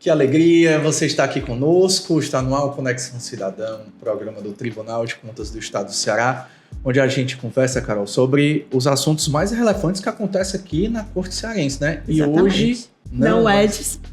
Que alegria você estar aqui conosco, está no ar o Conexão Cidadão, programa do Tribunal de Contas do Estado do Ceará, onde a gente conversa, Carol, sobre os assuntos mais relevantes que acontecem aqui na Corte Cearense, né? Exatamente. E hoje não é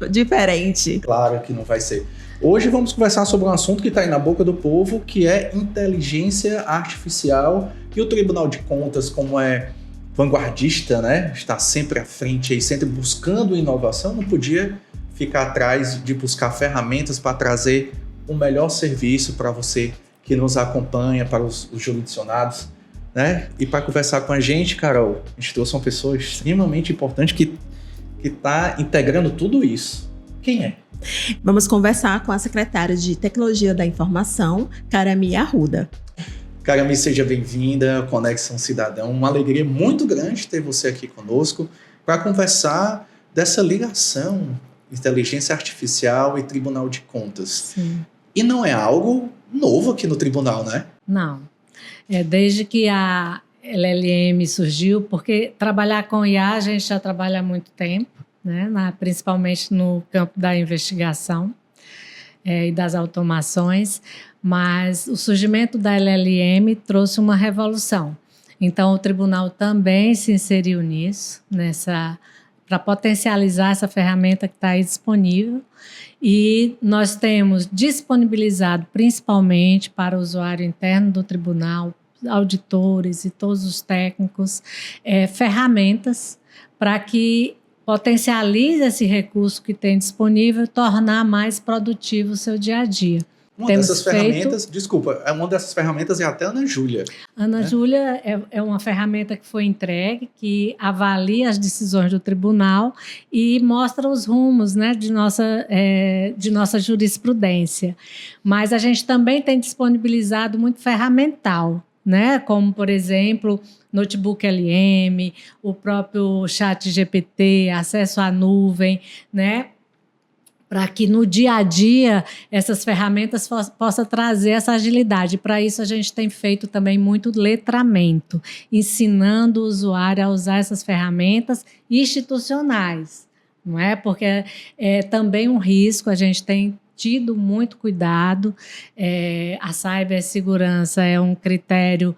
diferente. Claro que não vai ser. Hoje vamos conversar sobre um assunto que está aí na boca do povo, que é inteligência artificial, e o Tribunal de Contas, como é vanguardista, né? Está sempre à frente aí, sempre buscando inovação, não podia ficar atrás de buscar ferramentas para trazer o melhor serviço para você que nos acompanha, para os jurisdicionados, né? E para conversar com a gente, Carol, a gente trouxe uma pessoa extremamente importante que está integrando tudo isso. Quem é? Vamos conversar com a secretária de Tecnologia da Informação, Karami Arruda. Karami, seja bem-vinda ao Conexão Cidadão. Uma alegria muito grande ter você aqui conosco para conversar dessa ligação inteligência artificial e Tribunal de Contas. Sim. E não é algo novo aqui no tribunal, né? Não. Desde que a LLM surgiu, porque trabalhar com IA a gente já trabalha há muito tempo, né? Principalmente no campo da investigação e das automações, mas o surgimento da LLM trouxe uma revolução. Então, o tribunal também se inseriu nisso, para potencializar essa ferramenta que está aí disponível. E nós temos disponibilizado, principalmente para o usuário interno do tribunal, auditores e todos os técnicos, ferramentas para que potencialize esse recurso que tem disponível e tornar mais produtivo o seu dia a dia. Uma dessas ferramentas é até a Ana Júlia. Ana Júlia é uma ferramenta que foi entregue, que avalia as decisões do tribunal e mostra os rumos, né, de nossa jurisprudência. Mas a gente também tem disponibilizado muito ferramental, né, como, por exemplo, Notebook LM, o próprio ChatGPT, acesso à nuvem, né, para que no dia a dia essas ferramentas possam trazer essa agilidade. Para isso a gente tem feito também muito letramento, ensinando o usuário a usar essas ferramentas institucionais, não é? Porque é também um risco, a gente tem tido muito cuidado, a cibersegurança é um critério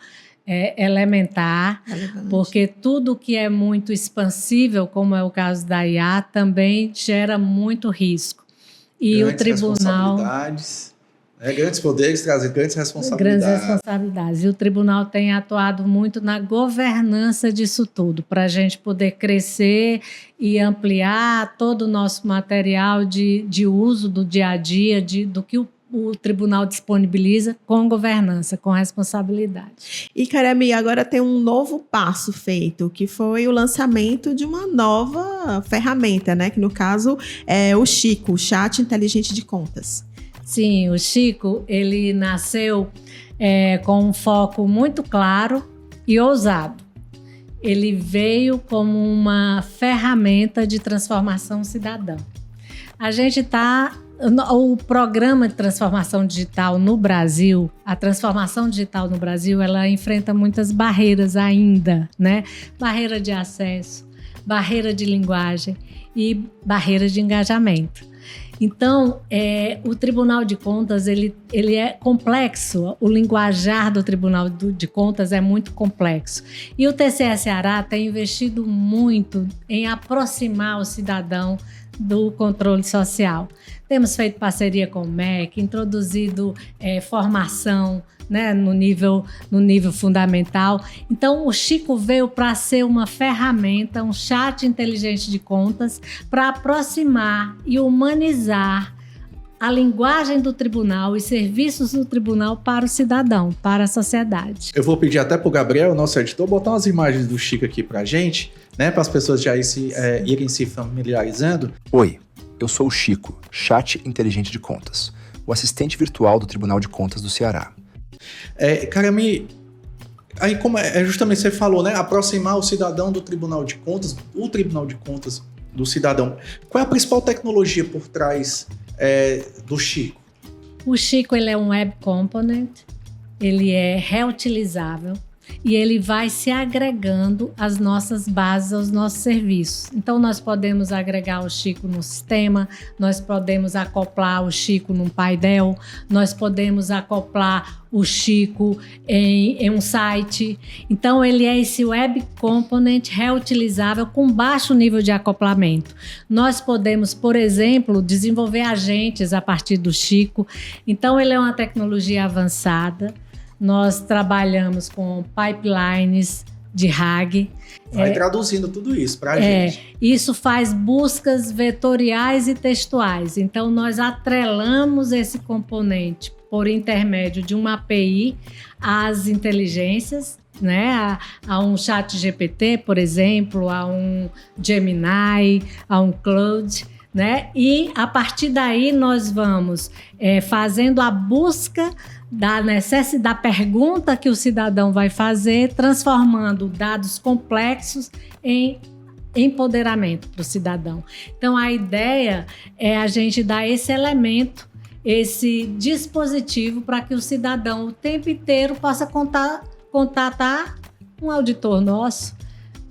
elementar, porque tudo que é muito expansível, como é o caso da IA, também gera muito risco. E grandes o tribunal... responsabilidades, grandes poderes trazem grandes responsabilidades. Grandes responsabilidades. E o tribunal tem atuado muito na governança disso tudo, para a gente poder crescer e ampliar todo o nosso material de uso do dia a dia, do que o tribunal disponibiliza com governança, com responsabilidade. E, Karami, agora tem um novo passo feito, que foi o lançamento de uma nova ferramenta, né? Que no caso é o Chico, o Chat Inteligente de Contas. Sim, o Chico, ele nasceu com um foco muito claro e ousado. Ele veio como uma ferramenta de transformação cidadã. A gente está... O programa de transformação digital no Brasil, a transformação digital no Brasil, ela enfrenta muitas barreiras ainda, né? Barreira de acesso, barreira de linguagem e barreira de engajamento. Então, o Tribunal de Contas, ele é complexo, o linguajar do Tribunal de Contas é muito complexo. E o TCE Ceará tem investido muito em aproximar o cidadão do controle social. Temos feito parceria com o MEC, introduzido formação, né, no nível fundamental. Então, o Chico veio para ser uma ferramenta, um chat inteligente de contas, para aproximar e humanizar a linguagem do tribunal e serviços do tribunal para o cidadão, para a sociedade. Eu vou pedir até para o Gabriel, nosso editor, botar umas imagens do Chico aqui para a gente, né, para as pessoas já irem se familiarizando. Oi, eu sou o Chico, chat inteligente de contas, o assistente virtual do Tribunal de Contas do Ceará. Karami, aí como justamente você falou, né, aproximar o cidadão do Tribunal de Contas, o Tribunal de Contas do cidadão. Qual é a principal tecnologia por trás do Chico? O Chico, ele é um web component, ele é reutilizável, e ele vai se agregando às nossas bases, aos nossos serviços. Então, nós podemos agregar o Chico no sistema, nós podemos acoplar o Chico num painel, nós podemos acoplar o Chico em um site. Então, ele é esse web component reutilizável com baixo nível de acoplamento. Nós podemos, por exemplo, desenvolver agentes a partir do Chico. Então, ele é uma tecnologia avançada. Nós trabalhamos com pipelines de RAG. Vai traduzindo tudo isso para a gente. Isso faz buscas vetoriais e textuais. Então, nós atrelamos esse componente por intermédio de uma API às inteligências, né? A um chat GPT, por exemplo, a um Gemini, a um Claude, né? E a partir daí nós vamos fazendo a busca da pergunta que o cidadão vai fazer, transformando dados complexos em empoderamento para o cidadão. Então, a ideia é a gente dar esse elemento, esse dispositivo para que o cidadão o tempo inteiro possa contatar um auditor nosso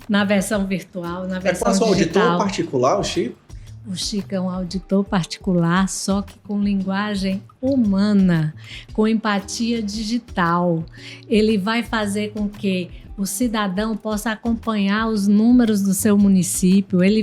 na versão virtual, na versão digital. É auditor particular, o Chico? O Chico é um auditor particular, só que com linguagem humana, com empatia digital. Ele vai fazer com que o cidadão possa acompanhar os números do seu município, ele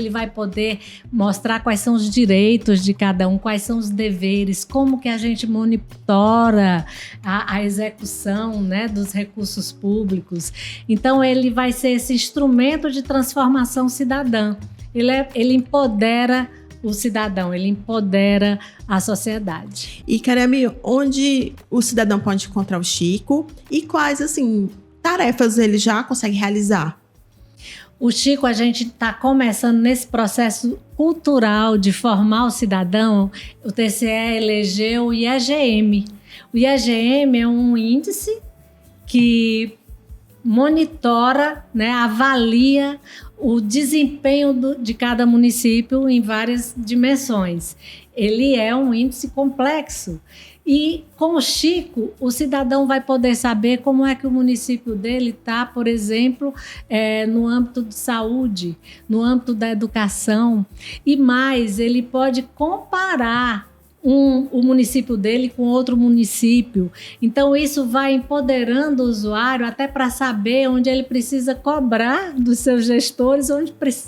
vai poder mostrar quais são os direitos de cada um, quais são os deveres, como que a gente monitora a execução, né, dos recursos públicos. Então, ele vai ser esse instrumento de transformação cidadã. Ele empodera o cidadão, ele empodera a sociedade. E, Karemi, onde o cidadão pode encontrar o Chico e quais, assim, tarefas ele já consegue realizar? O Chico, a gente está começando nesse processo cultural de formar o cidadão. O TCE elegeu o IEGM. O IEGM é um índice que monitora, né, avalia o desempenho de cada município em várias dimensões. Ele é um índice complexo. E com o Chico, o cidadão vai poder saber como é que o município dele está, por exemplo, no âmbito de saúde, no âmbito da educação. E mais, ele pode comparar o município dele com outro município. Então, isso vai empoderando o usuário até para saber onde ele precisa cobrar dos seus gestores,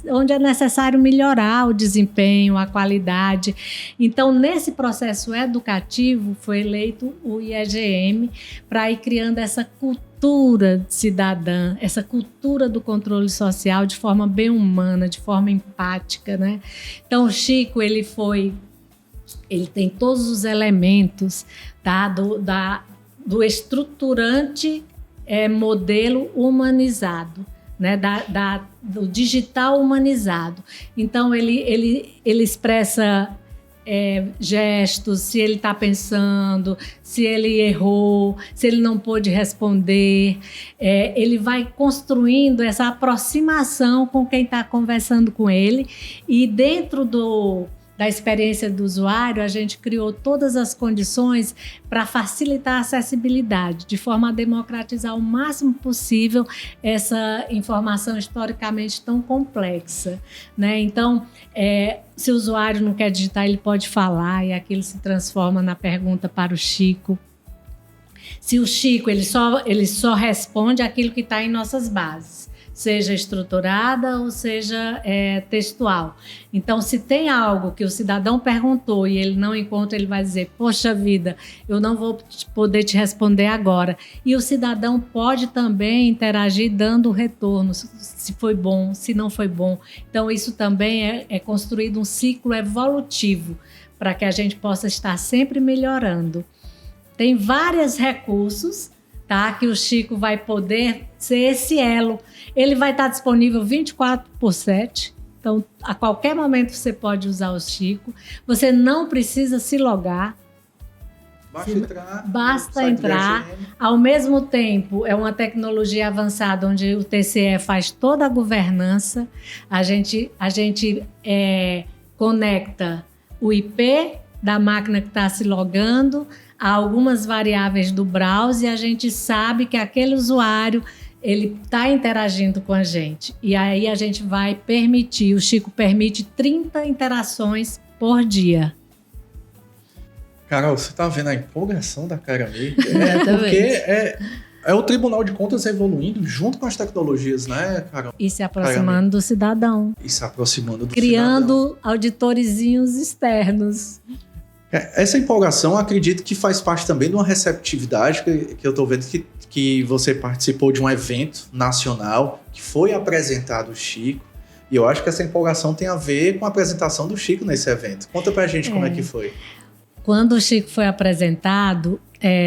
onde é necessário melhorar o desempenho, a qualidade. Então, nesse processo educativo, foi eleito o IEGM para ir criando essa cultura cidadã, essa cultura do controle social de forma bem humana, de forma empática, né? Então, o Chico, ele tem todos os elementos, tá, do estruturante modelo humanizado, né, do digital humanizado. Então, ele expressa gestos, se ele está pensando, se ele errou, se ele não pôde responder. Ele vai construindo essa aproximação com quem está conversando com ele, e dentro da experiência do usuário, a gente criou todas as condições para facilitar a acessibilidade, de forma a democratizar o máximo possível essa informação historicamente tão complexa, né? Então, se o usuário não quer digitar, ele pode falar, e aquilo se transforma na pergunta para o Chico. Se o Chico, ele só responde aquilo que está em nossas bases, seja estruturada ou seja textual. Então, se tem algo que o cidadão perguntou e ele não encontra, ele vai dizer: poxa vida, eu não vou poder te responder agora. E o cidadão pode também interagir dando retorno, se foi bom, se não foi bom. Então, isso também é construído um ciclo evolutivo para que a gente possa estar sempre melhorando. Tem vários recursos, tá, que o Chico vai poder ser esse elo. Ele vai estar disponível 24/7, então a qualquer momento você pode usar o Chico. Você não precisa se logar. Basta entrar. Ao mesmo tempo, é uma tecnologia avançada onde o TCE faz toda a governança. A gente conecta o IP da máquina que está se logando há algumas variáveis do browser e a gente sabe que aquele usuário ele está interagindo com a gente. E aí a gente vai permitir, o Chico permite 30 interações por dia. Carol, você tá vendo a empolgação da Karami? Porque é o Tribunal de Contas evoluindo junto com as tecnologias, né, Carol? E se aproximando do cidadão. E se aproximando do criando cidadão. auditorizinhos externos. Essa empolgação, acredito que faz parte também de uma receptividade que eu estou vendo que você participou de um evento nacional que foi apresentado o Chico. E eu acho que essa empolgação tem a ver com a apresentação do Chico nesse evento. Conta pra gente como é que foi. Quando o Chico foi apresentado,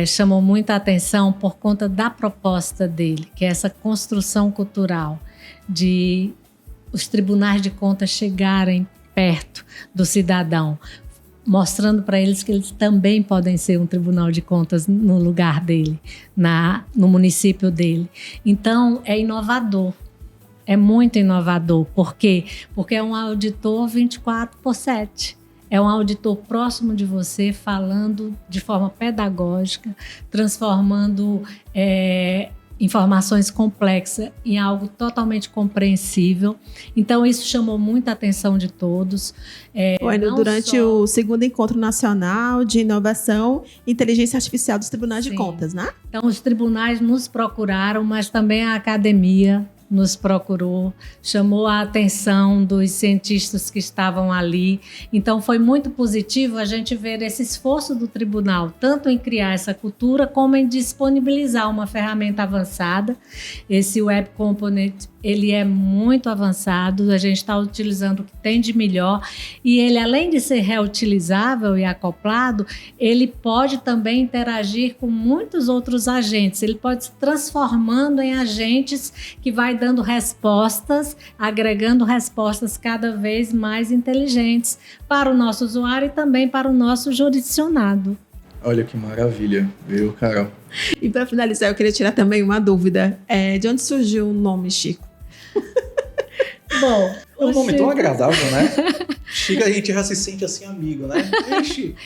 chamou muita atenção por conta da proposta dele, que é essa construção cultural de os tribunais de contas chegarem perto do cidadão, mostrando para eles que eles também podem ser um tribunal de contas no lugar dele, no município dele. Então, é inovador, é muito inovador. Por quê? Porque é um auditor 24/7. É um auditor próximo de você, falando de forma pedagógica, transformando informações complexas em algo totalmente compreensível. Então, isso chamou muita atenção de todos. Durante o segundo Encontro Nacional de Inovação e Inteligência Artificial dos Tribunais de Contas, né? Então, os tribunais nos procuraram, mas também a academia nos procurou, chamou a atenção dos cientistas que estavam ali. Então, foi muito positivo a gente ver esse esforço do tribunal, tanto em criar essa cultura, como em disponibilizar uma ferramenta avançada. Esse Web Component, ele é muito avançado, a gente está utilizando o que tem de melhor, e ele, além de ser reutilizável e acoplado, ele pode também interagir com muitos outros agentes, ele pode se transformando em agentes que vai dando respostas, agregando respostas cada vez mais inteligentes para o nosso usuário e também para o nosso jurisdicionado. Olha que maravilha, viu, Carol? E para finalizar, eu queria tirar também uma dúvida. De onde surgiu o nome Chico? Bom, é um nome tão agradável, né? Chico, a gente já se sente assim amigo, né? Chico.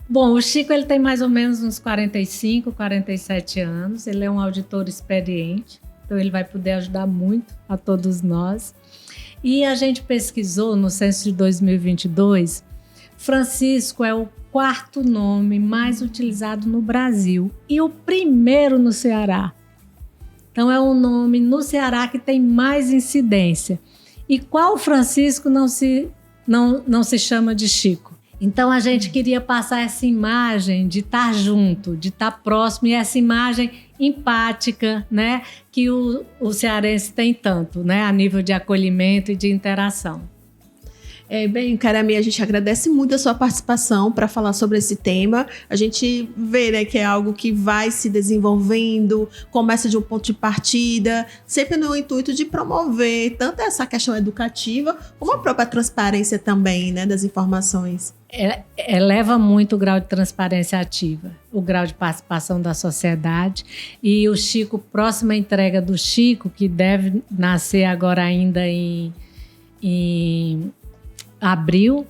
Bom, o Chico ele tem mais ou menos uns 45, 47 anos. Ele é um auditor experiente, então ele vai poder ajudar muito a todos nós. E a gente pesquisou no censo de 2022, Francisco é o 4º nome mais utilizado no Brasil e o primeiro no Ceará. Então é um nome no Ceará que tem mais incidência. E qual Francisco não se chama de Chico? Então a gente queria passar essa imagem de estar junto, de estar próximo, e essa imagem empática, né, que o cearense tem tanto, né, a nível de acolhimento e de interação. Bem, Karami, a gente agradece muito a sua participação para falar sobre esse tema. A gente vê, né, que é algo que vai se desenvolvendo, começa de um ponto de partida, sempre no intuito de promover tanto essa questão educativa, como a própria transparência também, né, das informações. Eleva muito o grau de transparência ativa, o grau de participação da sociedade. E o Chico, próxima entrega do Chico, que deve nascer agora ainda em abril,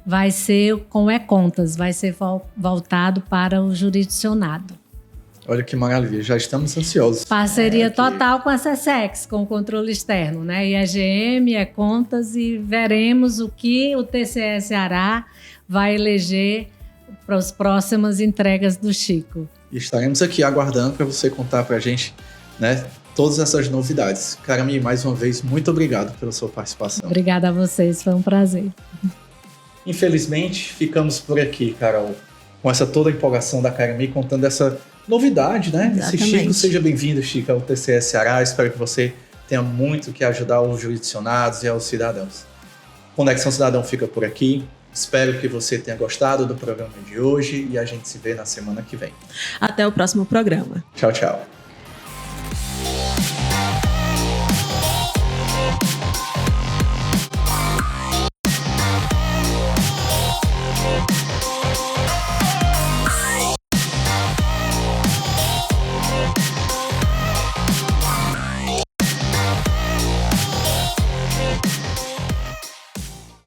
vai ser com e-contas, vai ser voltado para o jurisdicionado. Olha que maravilha, já estamos ansiosos. Parceria total com a SESEX, com o controle externo, né? IEGM, e-contas, e veremos o que o TCE Ceará vai eleger para as próximas entregas do Chico. E estaremos aqui aguardando para você contar para a gente, né, todas essas novidades. Karami, mais uma vez, muito obrigado pela sua participação. Obrigada a vocês, foi um prazer. Infelizmente, ficamos por aqui, Carol, com essa toda a empolgação da Karami, contando essa novidade, né? Esse Chico. Seja bem-vindo, Chico, ao TCE Ceará. Espero que você tenha muito que ajudar os jurisdicionados e aos cidadãos. Conexão Cidadão fica por aqui. Espero que você tenha gostado do programa de hoje e a gente se vê na semana que vem. Até o próximo programa. Tchau, tchau.